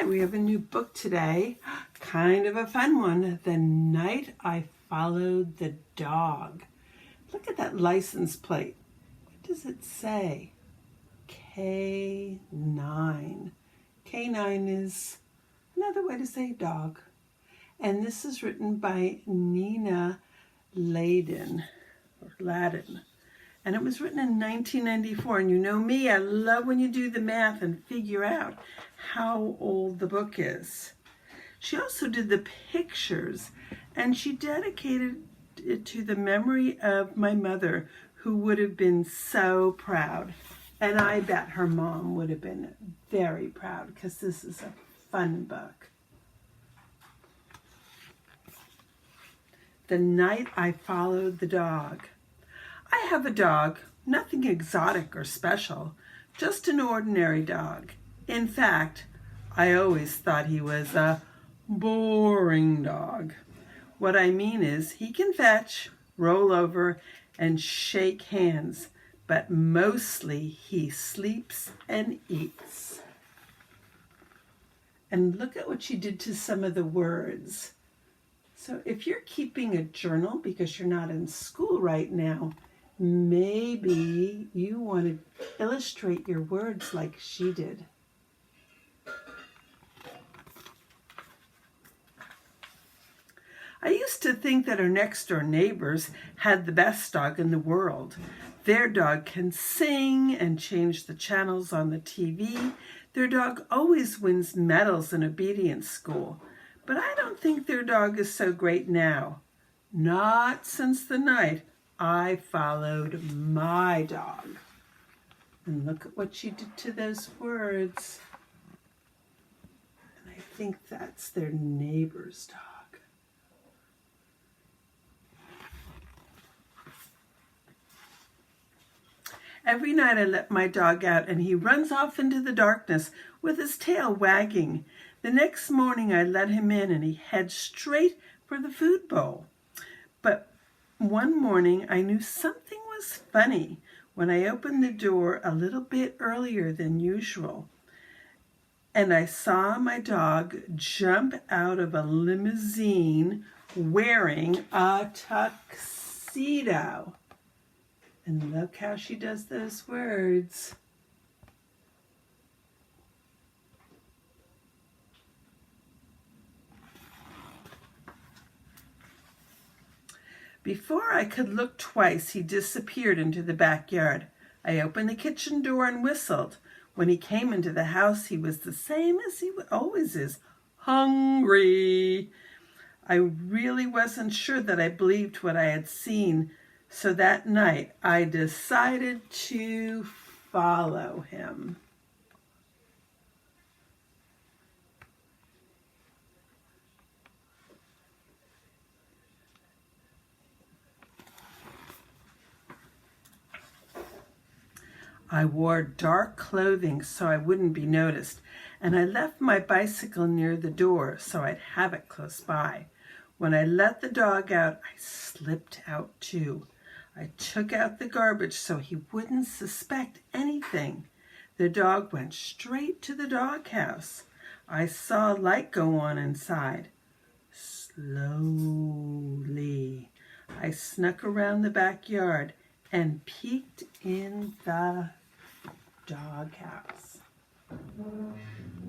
Hi, we have a new book today, kind of a fun one, The Night I Followed the Dog. Look at that license plate. What does it say? K9. K9 is another way to say dog. And this is written by Laden. And it was written in 1994. And you know me, I love when you do the math and figure out how old the book is. She also did the pictures, and she dedicated it to the memory of my mother, who would have been so proud. And I bet her mom would have been very proud, because this is a fun book. The Night I Followed the Dog. I have a dog, nothing exotic or special, just an ordinary dog. In fact, I always thought he was a boring dog. What I mean is he can fetch, roll over, and shake hands, but mostly he sleeps and eats. And look at what she did to some of the words. So if you're keeping a journal because you're not in school right now, maybe you want to illustrate your words like she did. I used to think that our next door neighbors had the best dog in the world. Their dog can sing and change the channels on the TV. Their dog always wins medals in obedience school. But I don't think their dog is so great now. Not since the night I followed my dog. And look at what she did to those words. And I think that's their neighbor's dog. Every night I let my dog out and he runs off into the darkness with his tail wagging. The next morning I let him in and he heads straight for the food bowl. But one morning I knew something was funny when I opened the door a little bit earlier than usual. And I saw my dog jump out of a limousine wearing a tuxedo. And look how she does those words. Before I could look twice, he disappeared into the backyard. I opened the kitchen door and whistled. When he came into the house, he was the same as he always is, hungry. I really wasn't sure that I believed what I had seen, so that night I decided to follow him. I wore dark clothing so I wouldn't be noticed, and I left my bicycle near the door so I'd have it close by. When I let the dog out, I slipped out too. I took out the garbage so he wouldn't suspect anything. The dog went straight to the doghouse. I saw a light go on inside. Slowly, I snuck around the backyard and peeked in the doghouse.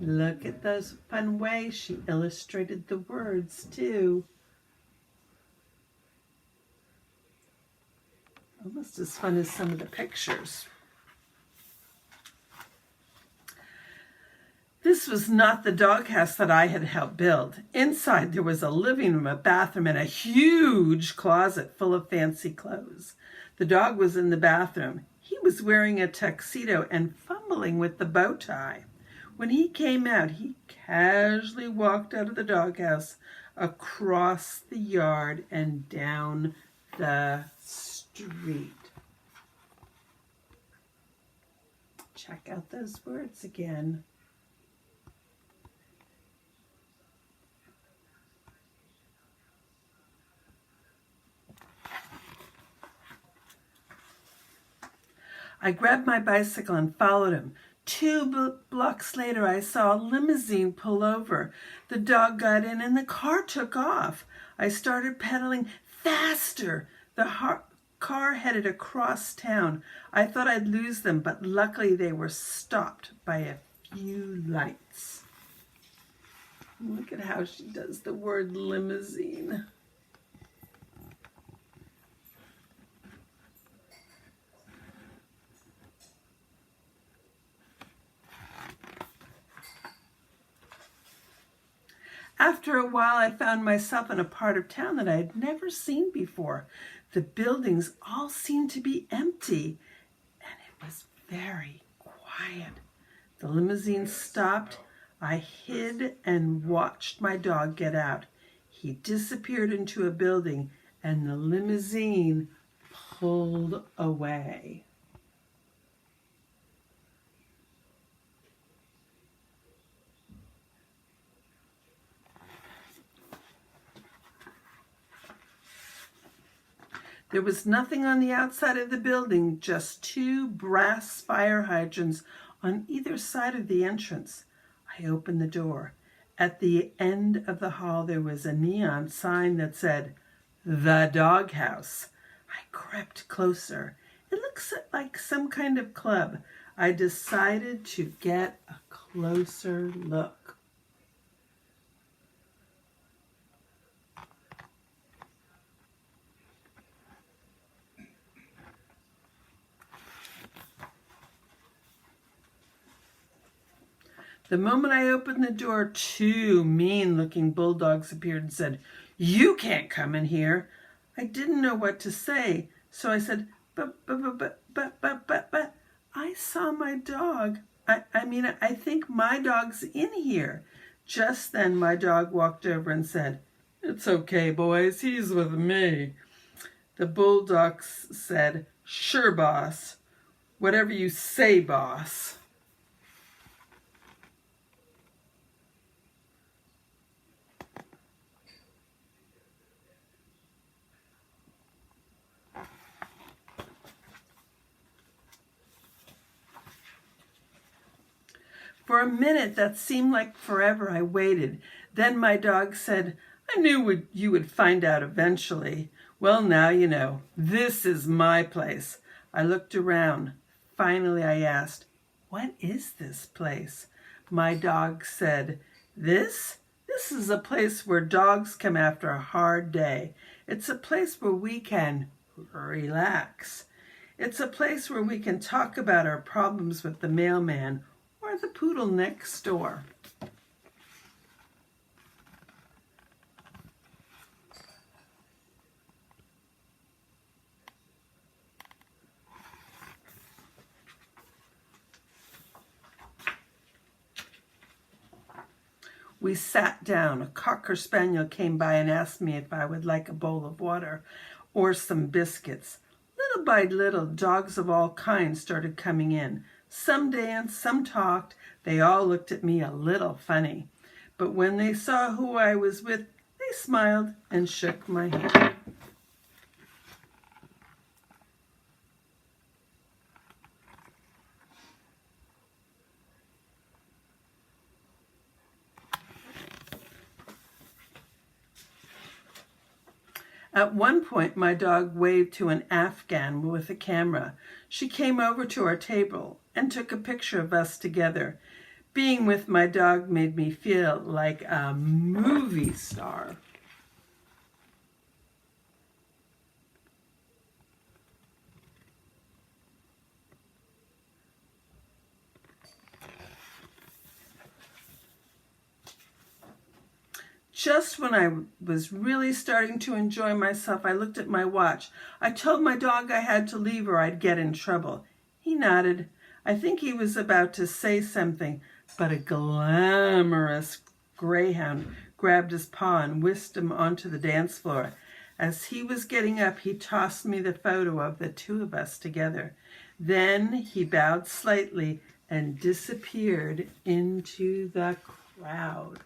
Look at those fun ways she illustrated the words too. Almost as fun as some of the pictures. This was not the doghouse that I had helped build. Inside there was a living room, a bathroom, and a huge closet full of fancy clothes. The dog was in the bathroom. He was wearing a tuxedo and fumbling with the bow tie. When he came out, he casually walked out of the doghouse, across the yard, and down the street. Check out those words again. I grabbed my bicycle and followed him. 2 blocks later, I saw a limousine pull over. The dog got in and the car took off. I started pedaling faster. The car headed across town. I thought I'd lose them, but luckily they were stopped by a few lights. Look at how she does the word limousine. After a while, I found myself in a part of town that I had never seen before. The buildings all seemed to be empty, and it was very quiet. The limousine stopped. I hid and watched my dog get out. He disappeared into a building, and the limousine pulled away. There was nothing on the outside of the building, just 2 brass fire hydrants on either side of the entrance. I opened the door. At the end of the hall, there was a neon sign that said, "The Doghouse." I crept closer. It looks like some kind of club. I decided to get a closer look. The moment I opened the door, 2 mean-looking bulldogs appeared and said, "You can't come in here." I didn't know what to say, so I said, but, I saw my dog. I think my dog's in here. Just then, my dog walked over and said, "It's okay, boys, he's with me." The bulldogs said, "Sure, boss. Whatever you say, boss." For a minute that seemed like forever, I waited. Then my dog said, "I knew you would find out eventually. Well, now you know. This is my place." I looked around. Finally, I asked, "What is this place?" My dog said, This is a place where dogs come after a hard day. It's a place where we can relax. It's a place where we can talk about our problems with the mailman or the poodle next door." We sat down. A cocker spaniel came by and asked me if I would like a bowl of water or some biscuits. Little by little, dogs of all kinds started coming in. Some danced, some talked. They all looked at me a little funny. But when they saw who I was with, they smiled and shook my hand. At one point, my dog waved to an Afghan with a camera. She came over to our table and took a picture of us together. Being with my dog made me feel like a movie star. Just when I was really starting to enjoy myself, I looked at my watch. I told my dog I had to leave or I'd get in trouble. He nodded. I think he was about to say something, but a glamorous greyhound grabbed his paw and whisked him onto the dance floor. As he was getting up, he tossed me the photo of the 2 of us together. Then he bowed slightly and disappeared into the crowd.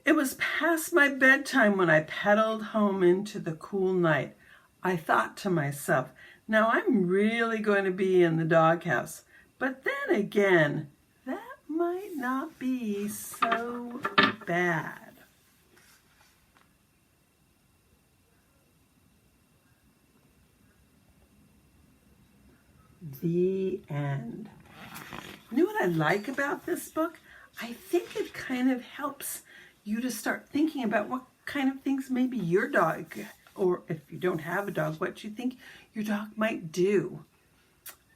It was past my bedtime when I pedaled home into the cool night. I thought to myself, now I'm really going to be in the doghouse. But then again, that might not be so bad. The end. You know what I like about this book? I think it kind of helps you to start thinking about what kind of things maybe your dog, or if you don't have a dog, what you think your dog might do.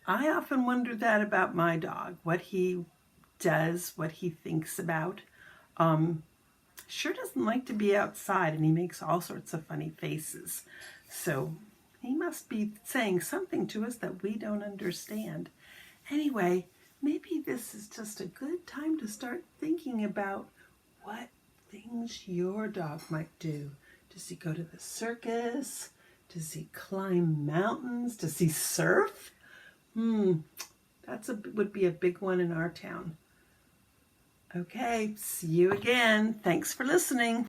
I often wonder that about my dog, what he does, what he thinks about. Sure doesn't like to be outside, and he makes all sorts of funny faces. So he must be saying something to us that we don't understand. Anyway, maybe this is just a good time to start thinking about what things your dog might do. Does he go to the circus? Does he climb mountains? Does he surf? Would be a big one in our town. Okay, see you again. Thanks for listening.